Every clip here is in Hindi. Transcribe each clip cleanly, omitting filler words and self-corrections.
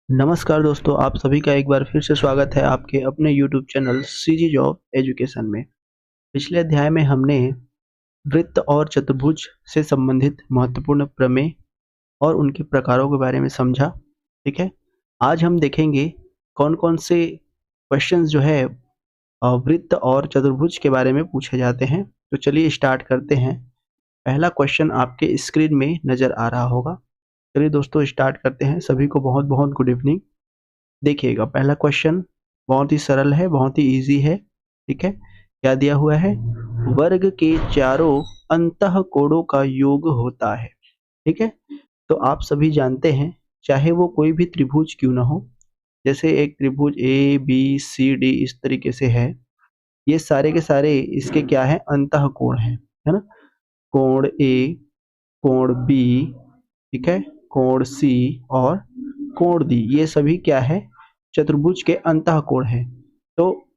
नमस्कार दोस्तों, आप सभी का एक बार फिर से स्वागत है आपके अपने YouTube channel CG job education में। पिछले अध्याय में हमने वृत्त और चतुर्भुज से संबंधित महत्वपूर्ण प्रमेय और उनके प्रकारों के बारे में समझा, ठीक है? आज हम देखेंगे कौन-कौन से क्वेश्चंस जो है वृत्त और चतुर्भुज के बारे में पूछे जाते हैं। तो चलिए स्टार्ट करते हैं। पहला क्वेश्चन आपके स्क्रीन में नज़र आ रहा होगा। चलिए दोस्तों स्टार्ट करते हैं। सभी को बहुत-बहुत गुड इवनिंग। देखिएगा पहला क्वेश्चन बहुत ही सरल है, बहुत ही ईजी है, ठीक है? क्या दिया हुआ है? वर्ग के चारों अंतःकोणों का योग होता है, ठीक है? तो आप सभी जानते हैं, चाहे वो कोई भी त्रिभुज क्यों ना हो, जैसे एक त्रिभुज ए, बी, सी, डी इस तरीके से है, ये सारे के सारे इसके क्या हैं? अंतःकोण हैं, है ना? कोण ए, कोण बी, ठीक है? कोण सी और कोण डी, ये सभी क्या है? चतुर्भुज के अंतःकोण हैं। तो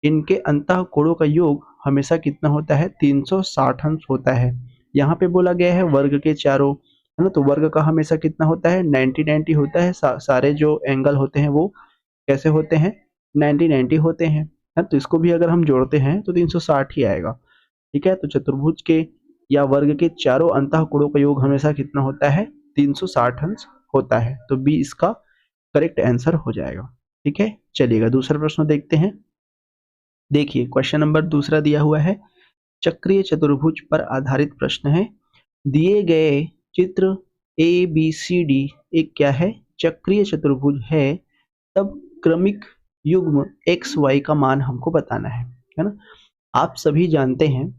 इनके अंतःकोणों का योग हमेशा कितना होता है? 360 अंश होता है। यहाँ पे बोला गया है वर्ग के चारों, है ना? तो वर्ग का हमेशा कितना होता है? 90-90 होता है। सारे जो एंगल होते हैं वो कैसे होते हैं? 90-90 होते हैं, है? तो इसको भी अगर हम जोड़ते हैं तो 360 ही आएगा, ठीक है? तो चतुर्भुज के या वर्ग के चारों अंतःकोणों का योग हमेशा कितना होता है? 360 अंश होता है। तो बी इसका करेक्ट आंसर हो जाएगा, ठीक है? चलिएगा दूसरा प्रश्न देखते हैं। देखिए क्वेश्चन नंबर दूसरा दिया हुआ है, चक्रीय चतुर्भुज पर आधारित प्रश्न है। दिए गए चित्र ए बी सी डी एक क्या है? चक्रीय चतुर्भुज है। तब क्रमिक युग्म एक्स वाई का मान हमको बताना है ना? आप सभी जानते हैं,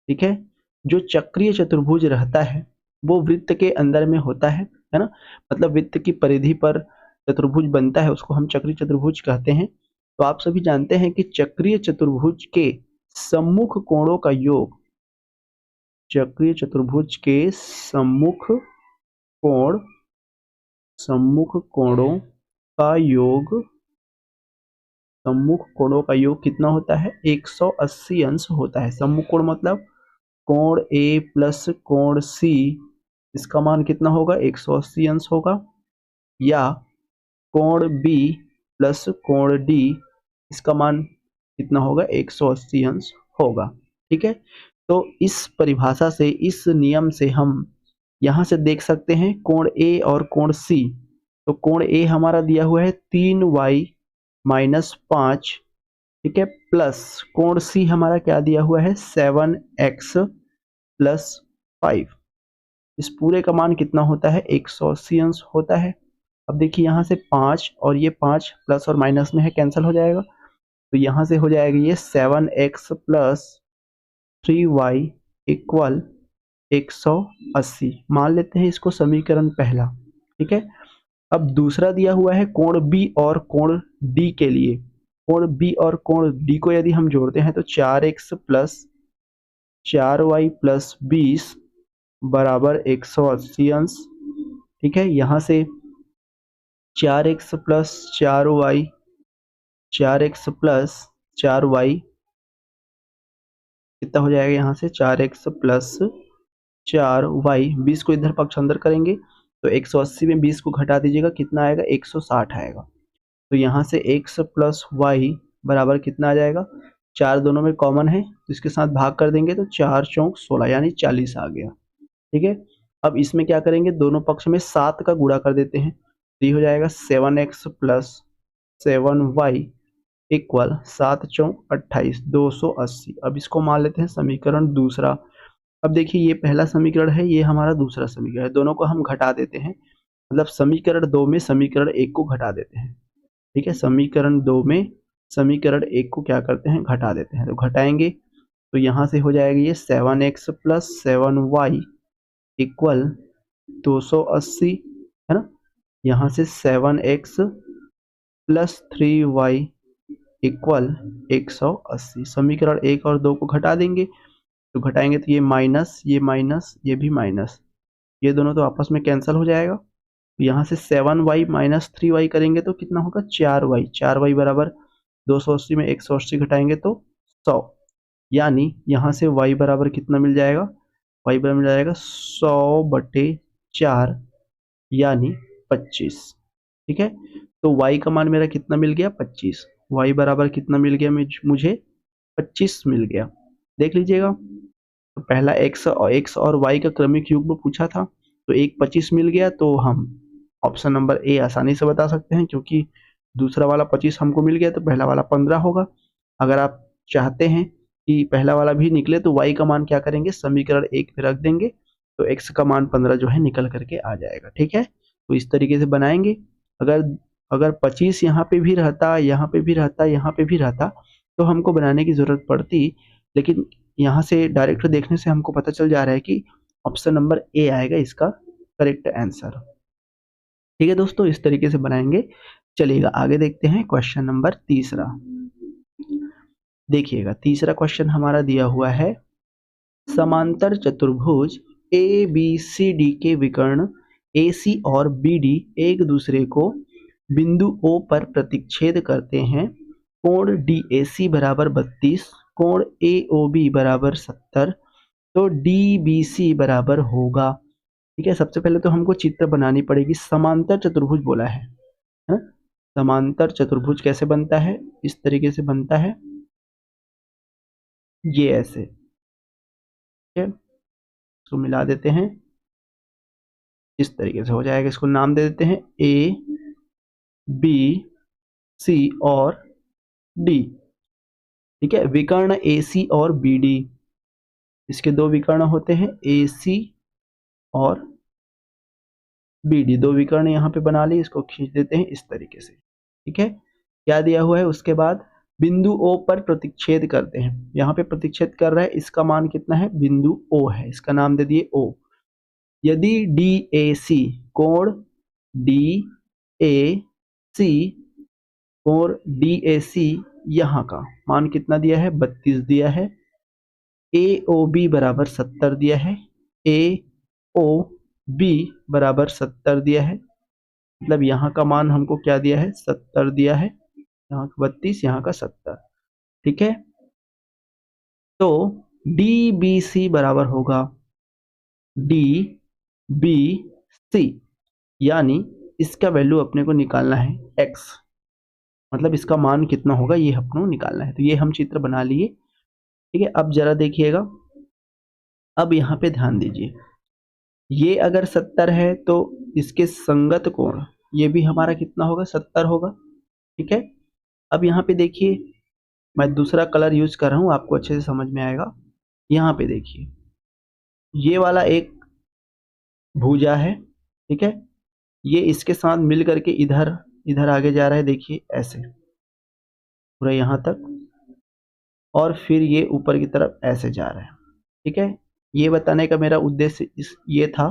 ठीक है? जो चक्रीय चतुर्भुज रहता है वो वृत्त के अंदर में होता है ना? मतलब वृत्त की परिधि पर चतुर्भुज बनता है, उसको हम चक्रीय चतुर्भुज कहते हैं। तो आप सभी जानते हैं कि चक्रीय चतुर्भुज के सम्मुख कोणों का योग, चक्रीय चतुर्भुज के कोण सम्मुख कोणों का योग सम्मुख कोणों का योग कितना होता है? 180 अंश होता है। सम्मुख कोण मतलब कोण ए प्लस कोण सी, इसका मान कितना होगा? 180 अंश होगा। या कोण बी प्लस कोण डी, इसका मान कितना होगा? 180 अंश होगा, ठीक है? तो इस परिभाषा से, इस नियम से हम यहाँ से देख सकते हैं कोण ए और कोण सी। तो कोण ए हमारा दिया हुआ है 3y माइनस 5, ठीक है? प्लस कोण सी हमारा क्या दिया हुआ है? 7x plus 5। इस पूरे का मान कितना होता है? 180 अंश होता है। अब देखिए यहाँ से 5 और ये 5 प्लस और माइनस में है, कैंसिल हो जाएगा। तो यहाँ से हो जाएगा ये 7x प्लस 3y इक्वल 180। मान लेते हैं इसको समीकरण पहला, ठीक है? अब दूसरा दिया हुआ है कोण बी और कोण डी के लिए। कोण बी और कोण डी को यदि हम जोड़ते हैं तो 4x प्लस 4y प्लस 20 बराबर 180 अंश, ठीक है? यहाँ से 4x plus 4y, 4x plus 4y कितना हो जाएगा? यहाँ से 4x प्लस 4y, 20 को इधर पक्ष अंदर करेंगे तो 180 में 20 को घटा दीजिएगा, कितना आएगा? 160 आएगा। तो यहाँ से x प्लस वाई बराबर कितना आ जाएगा? 4 दोनों में कॉमन है तो इसके साथ भाग कर देंगे तो 4 चौक 16 यानी 40 आ गया, ठीक है? अब इसमें क्या करेंगे? दोनों पक्ष में 7 का गुणा कर देते हैं तो ये हो जाएगा 7x प्लस 7y इक्वल 7 चौक 28, 280। अब इसको मान लेते हैं समीकरण दूसरा। अब देखिए ये पहला समीकरण है, ये हमारा दूसरा समीकरण है, दोनों को हम घटा देते हैं। मतलब समीकरण 2 में समीकरण 1 को घटा देते हैं, ठीक है? समीकरण 2 में समीकरण 1 को क्या करते हैं? घटा देते हैं। तो घटाएंगे तो यहाँ से हो जाएगा ये 7x प्लस 7y इक्वल 280, है ना? यहाँ से 7x प्लस 3y इक्वल 180। समीकरण 1 और 2 को घटा देंगे तो घटाएंगे तो ये माइनस ये भी माइनस, ये दोनों तो आपस में कैंसिल हो जाएगा। तो यहाँ से 7y माइनस 3y करेंगे तो कितना होगा? 4y। 4y बराबर 280 में 180 घटाएंगे तो 100, यानी यहाँ से y बराबर कितना मिल जाएगा? y बराबर मिल जाएगा 100/4 यानी 25, ठीक है? तो y का मान मेरा कितना मिल गया 25। y बराबर कितना मिल गया मुझे 25 मिल गया। देख लीजिएगा, तो पहला x और y का क्रमिक युग्म पूछा था, तो एक 25 मिल गया, तो हम ऑप्शन नंबर ए आसानी से बता सकते हैं, क्योंकि दूसरा वाला 25 हमको मिल गया तो पहला वाला 15 होगा। अगर आप चाहते हैं कि पहला वाला भी निकले तो y का मान क्या करेंगे, समीकरण 1 में रख देंगे, तो x का मान 15 जो है निकल करके आ जाएगा। ठीक है, तो इस तरीके से बनाएंगे। अगर अगर 25 यहाँ पे भी रहता, यहाँ पे भी रहता, यहाँ पे भी रहता, तो हमको बनाने की जरूरत पड़ती, लेकिन यहाँ से डायरेक्ट देखने से हमको पता चल जा रहा है कि ऑप्शन नंबर ए आएगा इसका करेक्ट आंसर। ठीक है दोस्तों, इस तरीके से बनाएंगे। चलिएगा आगे देखते हैं क्वेश्चन नंबर तीसरा। देखिएगा, तीसरा क्वेश्चन हमारा दिया हुआ है, समांतर चतुर्भुज ए बी सी डी के विकर्ण ए सी और बी डी एक दूसरे को बिंदु O पर प्रतिच्छेद करते हैं। कोण DAC बराबर 32, कोण AOB बराबर 70, तो DBC बराबर होगा। ठीक है, सबसे पहले तो हमको चित्र बनानी पड़ेगी। समांतर चतुर्भुज बोला है ना। समांतर चतुर्भुज कैसे बनता है, इस तरीके से बनता है, ये ऐसे। ठीक है, इसको मिला देते हैं, इस तरीके से हो जाएगा। इसको नाम दे देते हैं A B C और D। ठीक है, विकर्ण AC और BD, इसके दो विकर्ण होते हैं, AC और BD, दो विकर्ण यहाँ पे बना ली। इसको खींच देते हैं इस तरीके से। ठीक है, क्या दिया हुआ है, उसके बाद बिंदु O पर प्रतिच्छेद करते हैं। यहाँ पे प्रतिच्छेद कर रहा है, इसका मान कितना है, बिंदु O है, इसका नाम दे दिए O। यदि DAC कोण DAC कोण DAC यहाँ का मान कितना दिया है, 32 दिया है। AOB बराबर 70 दिया है। AOB बराबर 70 दिया है, मतलब यहाँ का मान हमको क्या दिया है, 70 दिया है। यहाँ का 32, यहाँ का 70। ठीक है, तो DBC बराबर होगा DBC, यानी इसका वैल्यू अपने को निकालना है x, मतलब इसका मान कितना होगा ये अपने को निकालना है। तो ये हम चित्र बना लिए। ठीक है, अब जरा देखिएगा, अब यहाँ पे ध्यान दीजिए, ये अगर 70 है तो इसके संगत कोण ये भी हमारा कितना होगा, 70 होगा। ठीक है, अब यहाँ पे देखिए, मैं दूसरा कलर यूज कर रहा हूँ, आपको अच्छे से समझ में आएगा। यहाँ पे देखिए, ये वाला एक भुजा है। ठीक है, ये इसके साथ मिल करके इधर इधर आगे जा रहा है, देखिए ऐसे पूरा यहाँ तक, और फिर ये ऊपर की तरफ ऐसे जा रहा है। ठीक है, ये बताने का मेरा उद्देश्य ये था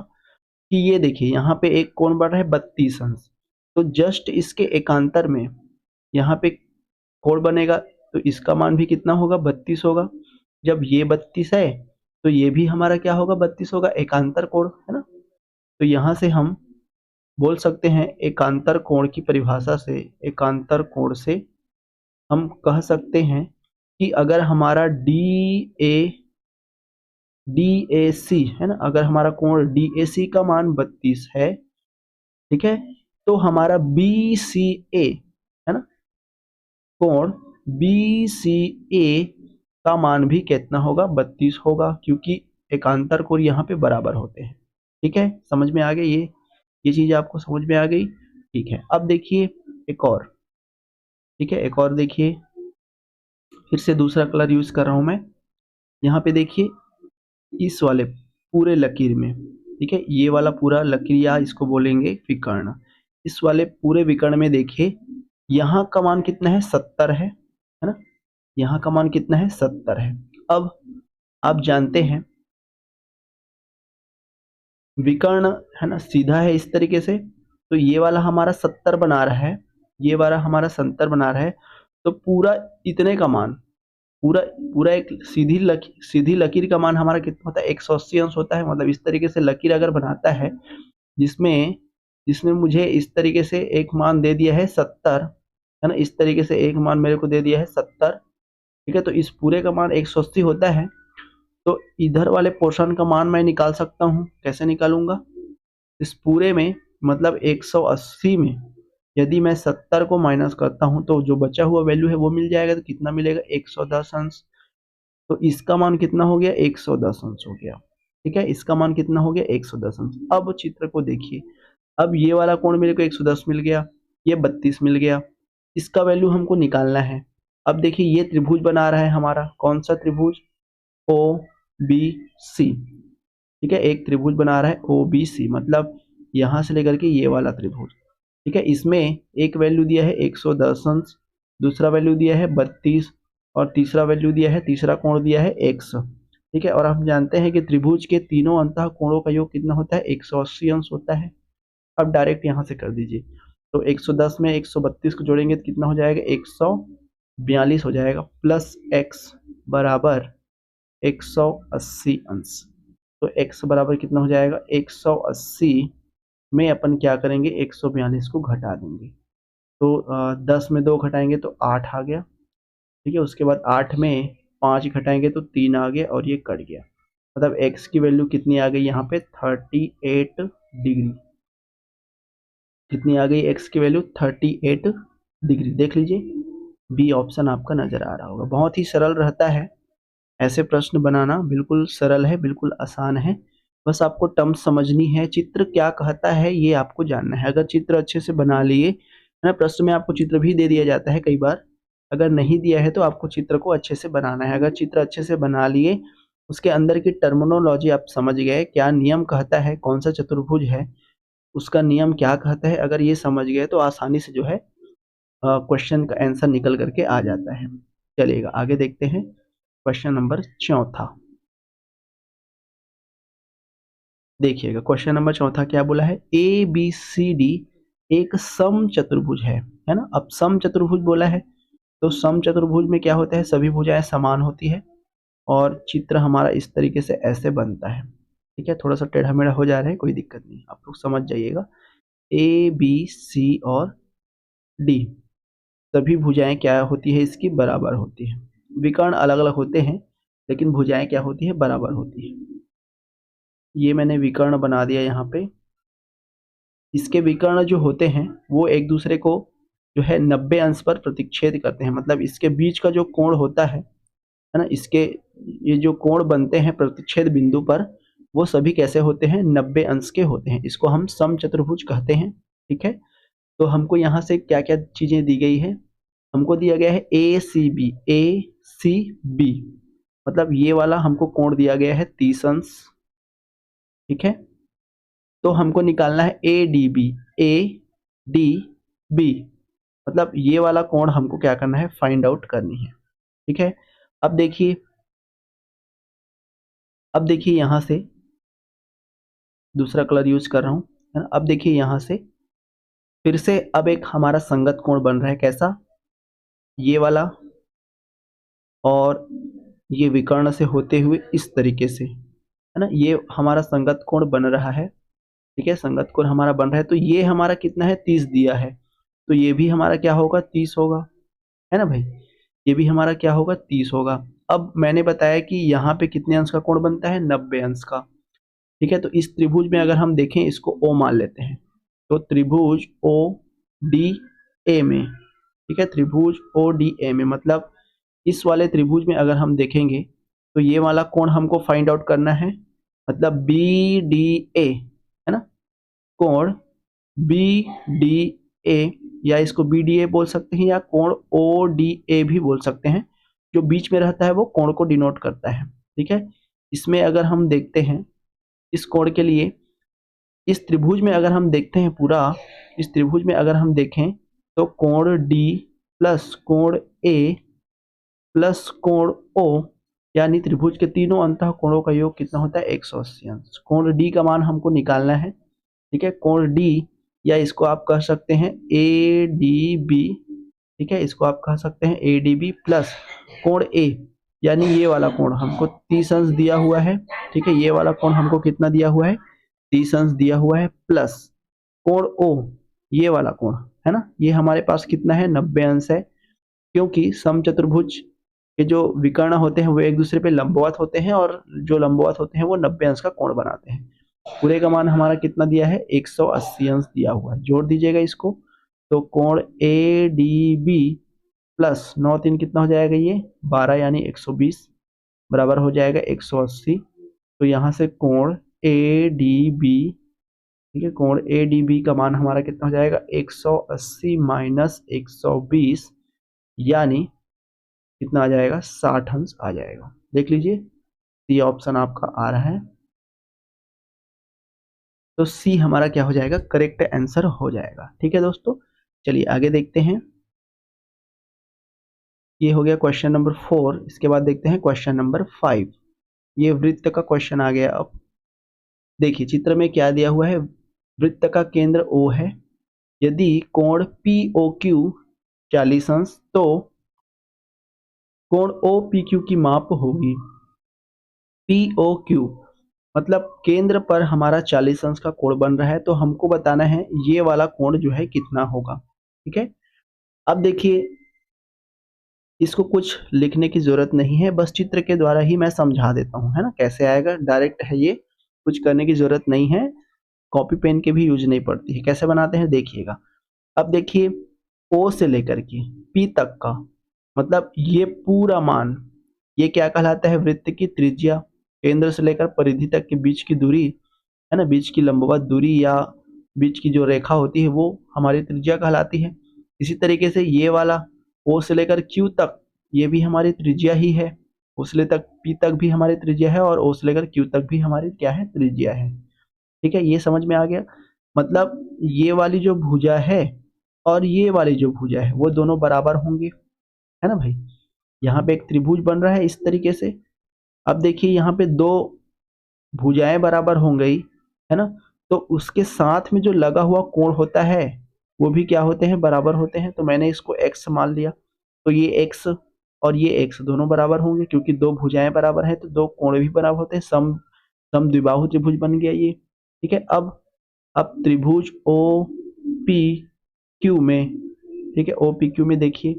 कि ये देखिए यहाँ पे एक कोण बन रहा है 32 अंश, तो जस्ट इसके एकांतर में यहाँ पे कोण बनेगा, तो इसका मान भी कितना होगा, 32 होगा। जब ये 32 है तो ये भी हमारा क्या होगा, 32 होगा, एकांतर कोण है ना। तो यहाँ से हम बोल सकते हैं, एकांतर कोण की परिभाषा से, एकांतर कोण से हम कह सकते हैं कि अगर हमारा DAC है ना, अगर हमारा कोण DAC का मान 32 है, ठीक है, तो हमारा BCA है ना, कोण BCA का मान भी कितना होगा, 32 होगा, क्योंकि एकांतर कोण यहाँ पे बराबर होते हैं। ठीक है, समझ में आ गई ये चीज आपको समझ में आ गई। ठीक है, अब देखिए एक और। ठीक है, एक और देखिए, फिर से दूसरा कलर यूज कर रहा हूं मैं। यहाँ पे देखिए, इस वाले पूरे लकीर में, ठीक है, ये वाला पूरा लकीर या इसको बोलेंगे विकर्ण, इस वाले पूरे विकर्ण में देखिए, यहाँ का मान कितना है, 70 है ना। यहाँ का मान कितना है, 70 है। अब आप जानते हैं विकर्ण है ना सीधा है इस तरीके से, तो ये वाला हमारा 70 बना रहा है, ये वाला हमारा 70 बना रहा है, तो पूरा इतने का मान, पूरा पूरा एक सीधी लकीर का मान हमारा कितना होता है, 180 अंश होता है। मतलब इस तरीके से लकीर अगर बनाता है, जिसमें जिसमें मुझे इस तरीके से एक मान दे दिया है 70 है ना, इस तरीके से एक मान मेरे को दे दिया है 70। ठीक है, तो इस पूरे का मान 180 होता है, तो इधर वाले पोर्शन का मान मैं निकाल सकता हूँ। कैसे निकालूंगा, इस पूरे में मतलब 180 में यदि मैं 70 को माइनस करता हूं तो जो बचा हुआ वैल्यू है वो मिल जाएगा। तो कितना मिलेगा? 110 अंश। तो इसका मान कितना हो गया? 110 अंश हो गया। ठीक है, इसका मान कितना हो गया? 110 अंश। अब चित्र को देखिए, अब ये वाला कोण मेरे को 110 मिल गया, ये 32 मिल गया, इसका वैल्यू हमको निकालना है। अब देखिए ये त्रिभुज बना रहा है हमारा, कौन सा त्रिभुज? O B C. ठीक है, एक त्रिभुज बना रहा है ओ बी सी, मतलब यहां से लेकर के ये वाला त्रिभुज। ठीक है, इसमें एक वैल्यू दिया है 110 अंश, दूसरा वैल्यू दिया है 32 और तीसरा वैल्यू दिया है, तीसरा कोण दिया है x। ठीक है, और हम जानते हैं कि त्रिभुज के तीनों अंतः कोणों का योग कितना होता है? 180 अंश होता है। अब डायरेक्ट यहाँ से कर दीजिए, तो 110 में 132 को जोड़ेंगे तो कितना हो जाएगा? 142 हो जाएगा, प्लस x बराबर 180 अंश। तो x बराबर कितना हो जाएगा? 180 में अपन क्या करेंगे? 142 को घटा देंगे। तो 10 में 2 घटाएंगे तो 8 आ गया। ठीक है, उसके बाद 8 में 5 घटाएंगे तो 3 आ गया और ये कट गया। मतलब x की वैल्यू कितनी आ गई यहाँ पे? 38 डिग्री। कितनी आ गई x की वैल्यू? 38 डिग्री। देख लीजिए, बी ऑप्शन आपका नजर आ रहा होगा। बहुत ही सरल रहता है, ऐसे प्रश्न बनाना बिल्कुल सरल है, बिल्कुल आसान है। बस आपको टर्म समझनी है, चित्र क्या कहता है ये आपको जानना है। अगर चित्र अच्छे से बना लिए है ना, प्रश्न में आपको चित्र भी दे दिया जाता है कई बार, अगर नहीं दिया है तो आपको चित्र को अच्छे से बनाना है। अगर चित्र अच्छे से बना लिए, उसके अंदर की टर्मिनोलॉजी आप समझ गए, क्या नियम कहता है, कौन सा चतुर्भुज है, उसका नियम क्या कहता है, अगर ये समझ गए तो आसानी से जो है क्वेश्चन का आंसर निकल करके आ जाता है। चलिएगा आगे देखते हैं, क्वेश्चन नंबर चौथा। देखिएगा क्वेश्चन नंबर चौथा क्या बोला है? ए बी सी डी एक सम चतुर्भुज है ना। अब सम चतुर्भुज बोला है, तो सम चतुर्भुज में क्या होता है? सभी भुजाएं समान होती है और चित्र हमारा इस तरीके से ऐसे बनता है। ठीक है, थोड़ा सा टेढ़ा मेढ़ा हो जा रहा है, कोई दिक्कत नहीं, आप लोग समझ जाइएगा। ए बी सी और डी सभी भुजाएं क्या होती है? इसकी बराबर होती है। विकर्ण अलग अलग होते हैं लेकिन भुजाएं क्या होती है? बराबर होती है। ये मैंने विकर्ण बना दिया यहाँ पे। इसके विकर्ण जो होते हैं वो एक दूसरे को जो है 90 अंश पर प्रतिच्छेद करते हैं। मतलब इसके बीच का जो कोण होता है ना, इसके ये जो कोण बनते हैं प्रतिच्छेद बिंदु पर, वो सभी कैसे होते हैं? 90 अंश के होते हैं। इसको हम समचतुर्भुज कहते हैं। ठीक है, तो हमको यहाँ से क्या क्या चीजें दी गई है? हमको दिया गया है ए सी बी, मतलब ये वाला हमको कोण दिया गया है 30 अंश। ठीक है, तो हमको निकालना है ए डी बी, मतलब ये वाला कोण हमको क्या करना है? फाइंड आउट करनी है। ठीक है, अब देखिए, यहां से दूसरा कलर यूज कर रहा हूं, है ना। अब देखिए यहां से फिर से अब एक हमारा संगत कोण बन रहा है। कैसा? ये वाला और ये विकर्ण से होते हुए इस तरीके से, है ना, ये हमारा संगत कोण बन रहा है। ठीक है, संगत कोण हमारा बन रहा है, तो ये हमारा कितना है? 30 दिया है, तो ये भी हमारा क्या होगा? 30 होगा, है ना भाई। ये भी हमारा क्या होगा? 30 होगा। अब मैंने बताया कि यहाँ पे कितने अंश का कोण बनता है? 90 अंश का। ठीक है, तो इस त्रिभुज में अगर हम देखें, इसको ओ मान लेते हैं, तो त्रिभुज ओ डी ए में, ठीक है, त्रिभुज ओ डी ए में, मतलब इस वाले त्रिभुज में अगर हम देखेंगे तो ये वाला कोण हमको फाइंड आउट करना है। मतलब बी डी ए, है ना, कोण बी डी ए, या इसको बी डी ए बोल सकते हैं या कोण ओ डी ए भी बोल सकते हैं। जो बीच में रहता है वो कोण को डिनोट करता है। ठीक है, इसमें अगर हम देखते हैं इस कोण के लिए, इस त्रिभुज में अगर हम देखते हैं पूरा, इस त्रिभुज में अगर हम देखें तो कोण डी प्लस कोण ए प्लस कोण ओ, यानी त्रिभुज के तीनों अंतः कोणों का योग कितना होता है? 180 अंश। कोण डी का मान हमको निकालना है। ठीक है, कोण डी, या इसको आप कह सकते हैं ए डी बी। ठीक है, इसको आप कह सकते हैं ए डी बी प्लस कोण ए, यानी ये वाला कोण हमको 30 अंश दिया हुआ है। ठीक है, ये वाला कोण हमको कितना दिया हुआ है? 30 अंश दिया हुआ है, प्लस कोण ओ, ये वाला कोण, है ना, ये हमारे पास कितना है? 90 अंश है। क्योंकि समचतुर्भुज के जो विकर्ण होते हैं वो एक दूसरे पे लंबवत होते हैं, और जो लंबवत होते हैं वो 90 अंश का कोण बनाते हैं। पूरे का मान हमारा कितना दिया है? 180 अंश दिया हुआ है। जोड़ दीजिएगा इसको, तो कोण ए डी बी प्लस 9 3 कितना हो जाएगा, ये 12 यानी 120 बराबर हो जाएगा 180। तो यहाँ से कोण ए डी बी, ठीक है, कोण ए डी बी का मान हमारा कितना हो जाएगा 180 माइनस 120 यानी कितना आ जाएगा 60 अंश आ जाएगा। देख लीजिए सी ऑप्शन आपका आ रहा है, तो सी हमारा क्या हो जाएगा, करेक्ट आंसर हो जाएगा। ठीक है दोस्तों, चलिए आगे देखते हैं। ये हो गया क्वेश्चन नंबर 4। इसके बाद देखते हैं क्वेश्चन नंबर 5। ये वृत्त का क्वेश्चन आ गया। अब देखिए चित्र में क्या दिया हुआ है, वृत्त का केंद्र O है, यदि कोण POQ 40 अंश तो कोण OPQ की माप होगी। POQ मतलब केंद्र पर हमारा 40 अंश का कोण बन रहा है, तो हमको बताना है ये वाला कोण जो है कितना होगा। ठीक है, अब देखिए इसको कुछ लिखने की जरूरत नहीं है, बस चित्र के द्वारा ही मैं समझा देता हूँ, है ना, कैसे आएगा, डायरेक्ट है ये, कुछ करने की जरूरत नहीं है, कॉपी पेन के भी यूज नहीं पड़ती है। कैसे बनाते हैं देखिएगा। अब देखिए O से लेकर के P तक का मतलब ये पूरा मान, ये क्या कहलाता है, वृत्त की त्रिज्या। केंद्र से लेकर परिधि तक के बीच की दूरी, है ना, बीच की लंबवत दूरी या बीच की जो रेखा होती है वो हमारी त्रिज्या कहलाती है। इसी तरीके से ये वाला O से लेकर Q तक, ये भी हमारी त्रिज्या ही है। O से लेकर P तक भी हमारी त्रिज्या है और O से लेकर Q तक भी हमारी क्या है, त्रिज्या है। ठीक है, ये समझ में आ गया। मतलब ये वाली जो भुजा है और ये वाली जो भुजा है वो दोनों बराबर होंगे, है ना भाई। यहाँ पे एक त्रिभुज बन रहा है इस तरीके से। अब देखिए यहाँ पे दो भुजाएं बराबर हो गई, है ना, तो उसके साथ में जो लगा हुआ कोण होता है वो भी क्या होते हैं, बराबर होते हैं। तो मैंने इसको x मान लिया, तो ये x और ये x दोनों बराबर होंगे, क्योंकि दो भुजाएं बराबर हैं तो दो कोण भी बराबर होते हैं। सम द्विबाहु त्रिभुज बन गया ये। ठीक है, अब त्रिभुज ओ पी क्यू में, ठीक है, ओ पी क्यू में देखिए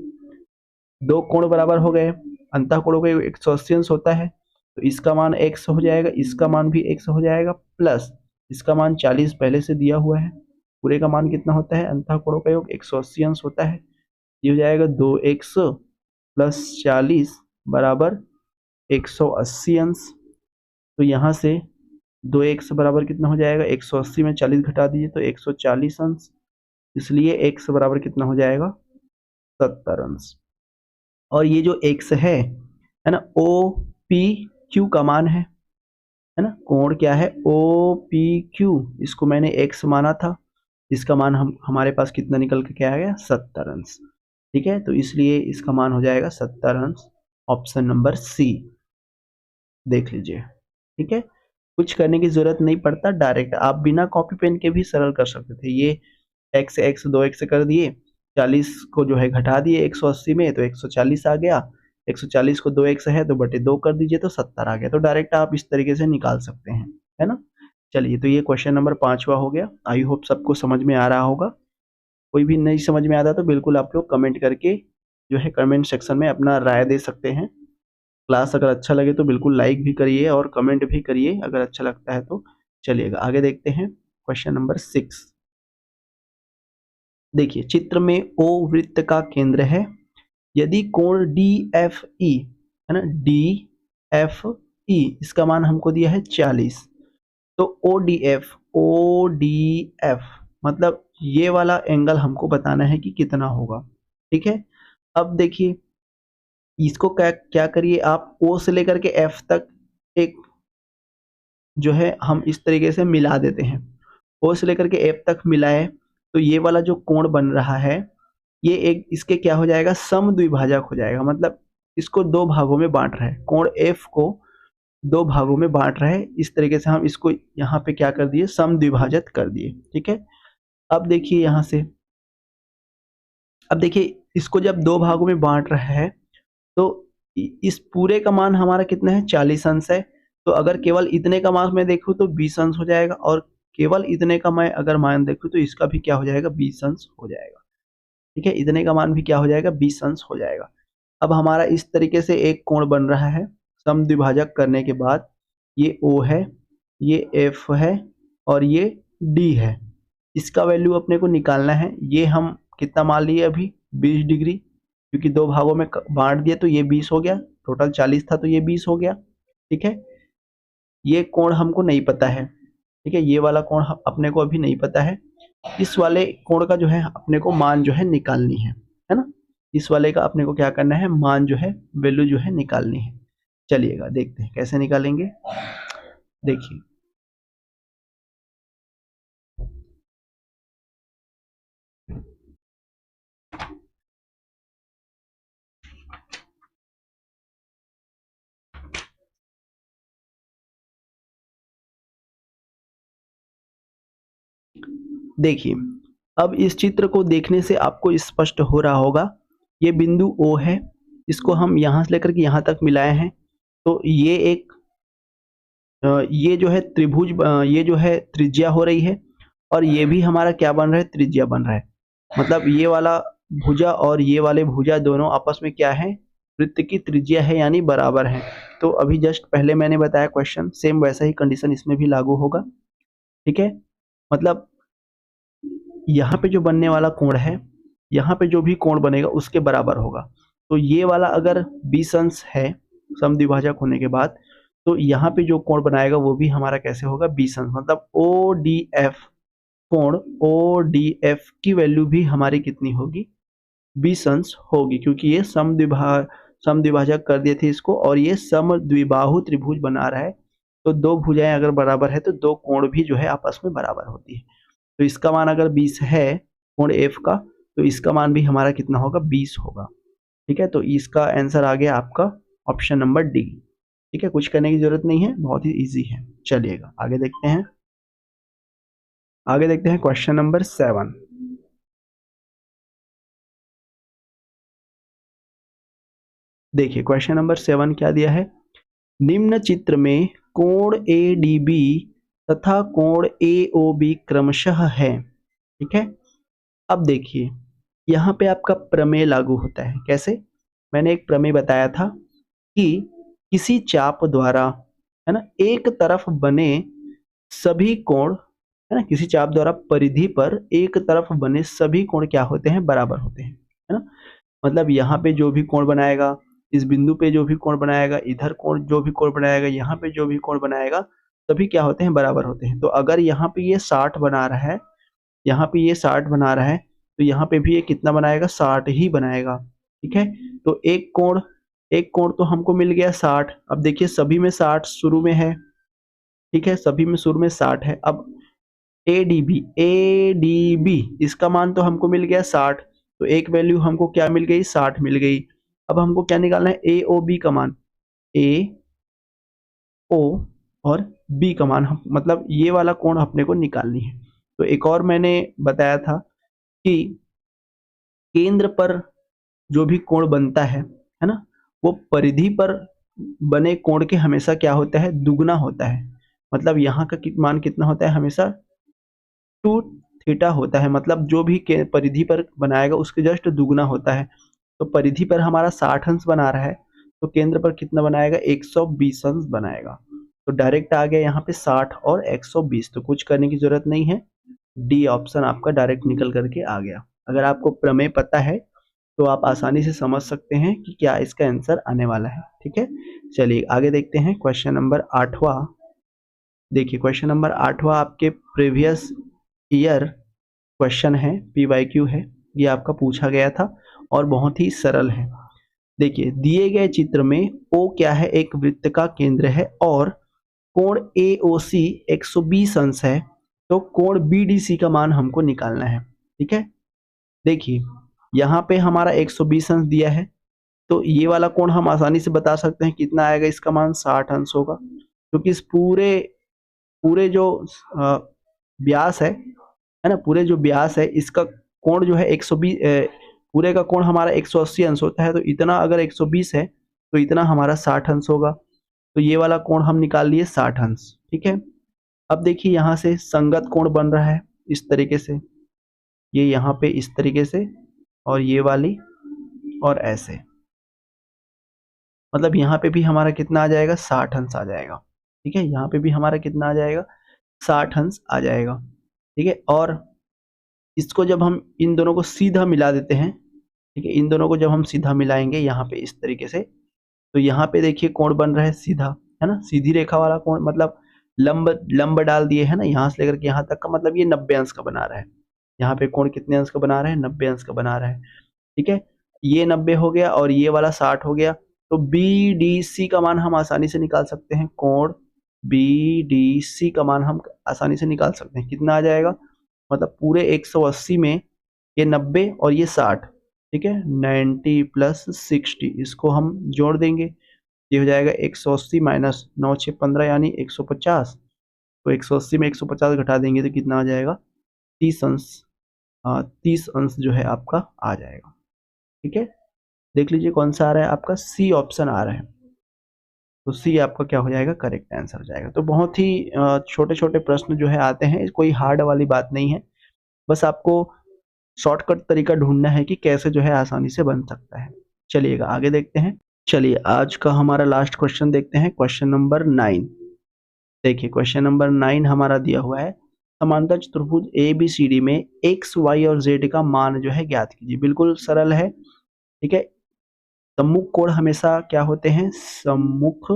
दो कोण बराबर हो गए, अंतःकोणों का 180 अंश होता है, तो इसका मान x हो जाएगा, इसका मान भी x हो जाएगा, प्लस इसका मान 40 पहले से दिया हुआ है। पूरे का मान कितना होता है, अंतःकोणों का योग 180 अंश होता है। ये हो जाएगा 2x प्लस 40 बराबर 180 अंश। तो यहाँ से 2x बराबर कितना हो जाएगा, 180 में 40 घटा दीजिए तो 140 अंश, इसलिए x बराबर कितना हो जाएगा, 70 अंश। और ये जो x है ना, ओ पी क्यू का मान है ना, कोण क्या है, ओ पी क्यू, इसको मैंने x माना था, इसका मान हमारे पास कितना निकल के क्या आ गया, 70 अंश। ठीक है, तो इसलिए इसका मान हो जाएगा 70 अंश, ऑप्शन नंबर सी। देख लीजिए, ठीक है, कुछ करने की जरूरत नहीं पड़ता, डायरेक्ट आप बिना कॉपी पेन के भी सरल कर सकते थे। ये x 2x कर दिए, 40 को जो है घटा दिए 180 में तो 140 आ गया, 140 को 2x है तो बटे 2 कर दीजिए तो 70 आ गया। तो डायरेक्ट आप इस तरीके से निकाल सकते हैं, है ना। चलिए, तो ये क्वेश्चन नंबर 5वां हो गया। आई होप सबको समझ में आ रहा होगा। कोई भी नहीं समझ में आता तो बिल्कुल आप लोग कमेंट करके जो है कमेंट सेक्शन में अपना राय दे सकते हैं। क्लास अगर अच्छा लगे तो बिल्कुल लाइक भी करिए और कमेंट भी करिए अगर अच्छा लगता है तो। चलिएगा आगे देखते हैं क्वेश्चन नंबर 6। देखिए चित्र में O वृत्त का केंद्र है, यदि कोण DFE, है ना, DFE इसका मान हमको दिया है 40, तो ODF मतलब ये वाला एंगल हमको बताना है कि कितना होगा। ठीक है, अब देखिए इसको क्या करिए आप, O से लेकर के F तक एक जो है हम इस तरीके से मिला देते हैं। O से लेकर के F तक मिलाए तो ये वाला जो कोण बन रहा है ये एक इसके क्या हो जाएगा, समद्विभाजक हो जाएगा। मतलब इसको दो भागों में बांट रहा है, कोण F को दो भागों में बांट रहा है। इस तरीके से हम इसको यहाँ पे क्या कर दिए, समद्विभाजक कर दिए। ठीक है, अब देखिए यहाँ से, अब देखिए इसको जब दो भागों में बांट रहा है तो इस पूरे का मान हमारा कितना है, 40 अंश है। तो अगर केवल इतने का मान मैं देखूं तो 20 अंश हो जाएगा, और केवल इतने का मैं अगर मान देखूं तो इसका भी क्या हो जाएगा, 20 अंश हो जाएगा। ठीक है, इतने का मान भी क्या हो जाएगा, 20 अंश हो जाएगा। अब हमारा इस तरीके से एक कोण बन रहा है, समद्विभाजक करने के बाद ये O है, ये F है और ये D है। इसका वैल्यू अपने को निकालना है। ये हम कितना मान लिए अभी 20 डिग्री, क्योंकि दो भागों में बांट दिए तो ये 20 हो गया, टोटल 40 था तो ये 20 हो गया। ठीक है, ये कोण हमको नहीं पता है। ठीक है, ये वाला कोण अपने को अभी नहीं पता है। इस वाले कोण का जो है अपने को मान जो है निकालनी है ना। इस वाले का अपने को क्या करना है, मान जो है वैल्यू जो है निकालनी है। चलिएगा देखते हैं कैसे निकालेंगे। देखिए देखिए, अब इस चित्र को देखने से आपको स्पष्ट हो रहा होगा, ये बिंदु O है, इसको हम यहाँ से लेकर के यहाँ तक मिलाए हैं। तो ये एक ये जो है त्रिभुज ये जो है त्रिज्या हो रही है, और ये भी हमारा क्या बन रहा है, त्रिज्या बन रहा है। मतलब ये वाला भुजा और ये वाले भुजा दोनों आपस में क्या है, वृत्त की त्रिज्या है, यानी बराबर है। तो अभी जस्ट पहले मैंने बताया क्वेश्चन, सेम वैसा ही कंडीशन इसमें भी लागू होगा। ठीक है, मतलब यहाँ पे जो बनने वाला कोण है, यहाँ पे जो भी कोण बनेगा उसके बराबर होगा। तो ये वाला अगर 20 अंश है समद्विभाजक होने के बाद, तो यहाँ पे जो कोण बनाएगा वो भी हमारा कैसे होगा, 20 अंश। मतलब ODF कोण ODF की वैल्यू भी हमारी कितनी होगी, 20 अंश होगी, क्योंकि ये समद्विभाजक कर दिए थे इसको, और ये समद्विबाहु त्रिभुज बना रहा है। तो दो भुजाएं अगर बराबर है तो दो कोण भी जो है आपस में बराबर होती है। तो इसका मान अगर 20 है कोण F का, तो इसका मान भी हमारा कितना होगा, 20 होगा। ठीक है, तो इसका आंसर आ गया आपका ऑप्शन नंबर डी। ठीक है, कुछ करने की जरूरत नहीं है, बहुत ही इजी है। चलिएगा आगे देखते हैं। आगे देखते हैं क्वेश्चन नंबर 7। देखिए क्वेश्चन नंबर 7 क्या दिया है, निम्न चित्र में कोण ADB तथा कोण AOB क्रमशः है। ठीक है, अब देखिए यहाँ पे आपका प्रमेय लागू होता है। कैसे, मैंने एक प्रमेय बताया था कि किसी चाप द्वारा, है ना, एक तरफ बने सभी कोण, है ना, किसी चाप द्वारा परिधि पर एक तरफ बने सभी कोण क्या होते हैं, बराबर होते हैं। है ना, मतलब यहाँ पे जो भी कोण बनाएगा, इस बिंदु पे जो भी कोण बनाएगा, इधर कोण जो भी कोण बनाएगा, यहाँ पे जो भी कोण बनाएगा, सभी क्या होते हैं, बराबर होते हैं। तो अगर यहाँ पे ये 60 बना रहा है, यहाँ पे ये 60 बना रहा है, तो यहाँ पे भी ये कितना बनाएगा, 60 ही बनाएगा। ठीक है, तो एक कोण तो हमको मिल गया 60। अब देखिए सभी में 60 शुरू में है। ठीक है, सभी में शुरू में 60 है। अब ADB इसका मान तो हमको मिल गया 60, तो एक वैल्यू हमको क्या मिल गई, 60 मिल गई। अब हमको क्या निकालना है, AOB का मान, AO और B का मान, मतलब ये वाला कोण अपने को निकालनी है। तो एक और मैंने बताया था कि केंद्र पर जो भी कोण बनता है ना, वो परिधि पर बने कोण के हमेशा क्या होता है, दुगना होता है। मतलब यहाँ का मान कितना होता है, हमेशा 2 थीटा होता है। मतलब जो भी परिधि पर बनाएगा उसके जस्ट दुगना होता है। तो परिधि पर हमारा 60 अंश बना रहा है, तो केंद्र पर कितना बनाएगा, 120 अंश बनाएगा। तो डायरेक्ट आ गया यहाँ पे 60 और 120, तो कुछ करने की जरूरत नहीं है, डी ऑप्शन आपका डायरेक्ट निकल करके आ गया। अगर आपको प्रमेय पता है तो आप आसानी से समझ सकते हैं कि क्या इसका आंसर आने वाला है। ठीक है, चलिए आगे देखते हैं क्वेश्चन नंबर 8वां। देखिए क्वेश्चन नंबर 8वां आपके प्रीवियस ईयर क्वेश्चन है, PYQ है, ये आपका पूछा गया था और बहुत ही सरल है। देखिए दिए गए चित्र में O क्या है, एक वृत्त का केंद्र है, और कोण AOC 120 अंश है, तो कोण BDC का मान हमको निकालना है। ठीक है, देखिए यहाँ पे हमारा 120 अंश दिया है, तो ये वाला कोण हम आसानी से बता सकते हैं कितना आएगा, इसका मान 60 अंश होगा, क्योंकि इस पूरे पूरे जो व्यास है ना, पूरे जो व्यास है इसका कोण जो है 120, पूरे का कोण हमारा 180 अंश होता है, तो इतना अगर 120 है तो इतना हमारा 60 अंश होगा। तो ये वाला कोण हम निकाल लिए 60 अंश। ठीक है, अब देखिए यहाँ से संगत कोण बन रहा है इस तरीके से, ये यहाँ पे इस तरीके से, और ये वाली और ऐसे, मतलब यहाँ पे भी हमारा कितना आ जाएगा, 60 अंश आ जाएगा। ठीक है, यहाँ पे भी हमारा कितना आ जाएगा, 60 अंश आ जाएगा। ठीक है, और इसको जब हम इन दोनों को सीधा मिला देते हैं, ठीक है, इन दोनों को जब हम सीधा मिलाएंगे यहाँ पे इस तरीके से, तो यहाँ पे देखिए कोण बन रहा है सीधा, है ना, सीधी रेखा वाला कोण, मतलब लंब लंब डाल दिए है ना, यहाँ से लेकर के यहाँ तक का, मतलब ये 90 अंश का बना रहा है। यहाँ पे कोण कितने अंश का बना रहा है, 90 अंश का बना रहा है, ठीक है। ये 90 हो गया और ये वाला 60 हो गया, तो बी डी सी का मान हम आसानी से निकाल सकते हैं। कोण बी डी सी का मान हम आसानी से निकाल सकते हैं। कितना आ जाएगा, मतलब पूरे 180 में ये 90 और ये 60, ठीक है, 90 प्लस 60, इसको हम जोड़ देंगे, ये हो जाएगा 180 माइनस 9 6 15 यानी 150। तो 180 में 150 घटा देंगे तो कितना आ जाएगा, 30 अंश। 30 अंश जो है आपका आ जाएगा, ठीक है। देख लीजिए कौन सा आ रहा है आपका, सी ऑप्शन आ रहा है, तो सी आपका क्या हो जाएगा, करेक्ट आंसर हो जाएगा। तो बहुत ही छोटे छोटे प्रश्न जो है आते हैं, कोई हार्ड वाली बात नहीं है, बस आपको शॉर्टकट तरीका ढूंढना है कि कैसे जो है आसानी से बन सकता है। चलिएगा आगे देखते हैं। चलिए आज का हमारा लास्ट क्वेश्चन देखते हैं, क्वेश्चन नंबर 9। देखिए क्वेश्चन नंबर 9 हमारा दिया हुआ है, समांतर चतुर्भुज ए बी सी डी में एक्स वाई और जेड का मान जो है ज्ञात कीजिए। बिल्कुल सरल है, ठीक है। सम्मुख कोण हमेशा क्या होते हैं, सम्मुख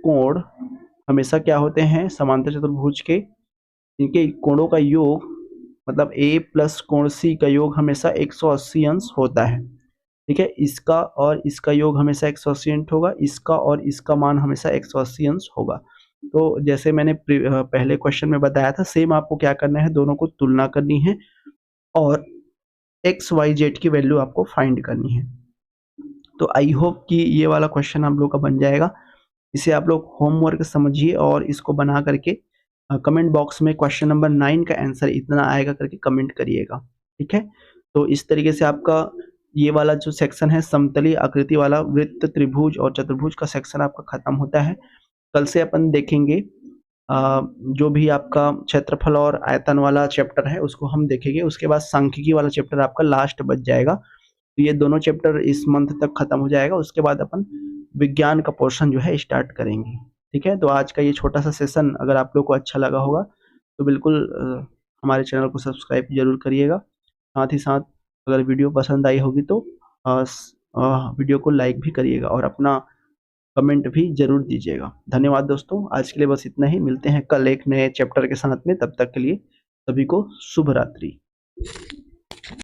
कोण हमेशा क्या होते हैं, समांतर चतुर्भुज के इनके कोणों का योग, मतलब ए प्लस कोण सी का योग हमेशा 180 अंश होता है, ठीक है। इसका और इसका योग हमेशा 180 अंश होगा, इसका और इसका मान हमेशा 180 अंश होगा। तो जैसे मैंने पहले क्वेश्चन में बताया था, सेम आपको क्या करना है, दोनों को तुलना करनी है और एक्स वाई जेड की वैल्यू आपको फाइंड करनी है। तो आई होप कि ये वाला क्वेश्चन आप लोग का बन जाएगा। इसे आप लोग होमवर्क समझिए और इसको बना करके कमेंट बॉक्स में क्वेश्चन नंबर 9 का आंसर इतना आएगा करके कमेंट करिएगा, ठीक है। तो इस तरीके से आपका ये वाला जो सेक्शन है, समतलीय आकृति वाला, वृत्त त्रिभुज और चतुर्भुज का सेक्शन आपका खत्म होता है। कल से अपन देखेंगे जो भी आपका क्षेत्रफल और आयतन वाला चैप्टर है उसको हम देखेंगे। उसके बाद सांख्यिकी वाला चैप्टर आपका लास्ट बच जाएगा। तो ये दोनों चैप्टर इस मंथ तक खत्म हो जाएगा। उसके बाद अपन विज्ञान का पोर्शन जो है स्टार्ट करेंगे, ठीक है। तो आज का ये छोटा सा सेशन अगर आप लोग को अच्छा लगा होगा तो बिल्कुल हमारे चैनल को सब्सक्राइब जरूर करिएगा। साथ ही साथ अगर वीडियो पसंद आई होगी तो वीडियो को लाइक भी करिएगा और अपना कमेंट भी जरूर दीजिएगा। धन्यवाद दोस्तों, आज के लिए बस इतना ही। मिलते हैं कल एक नए चैप्टर के साथ में, तब तक के लिए सभी को शुभ रात्रि।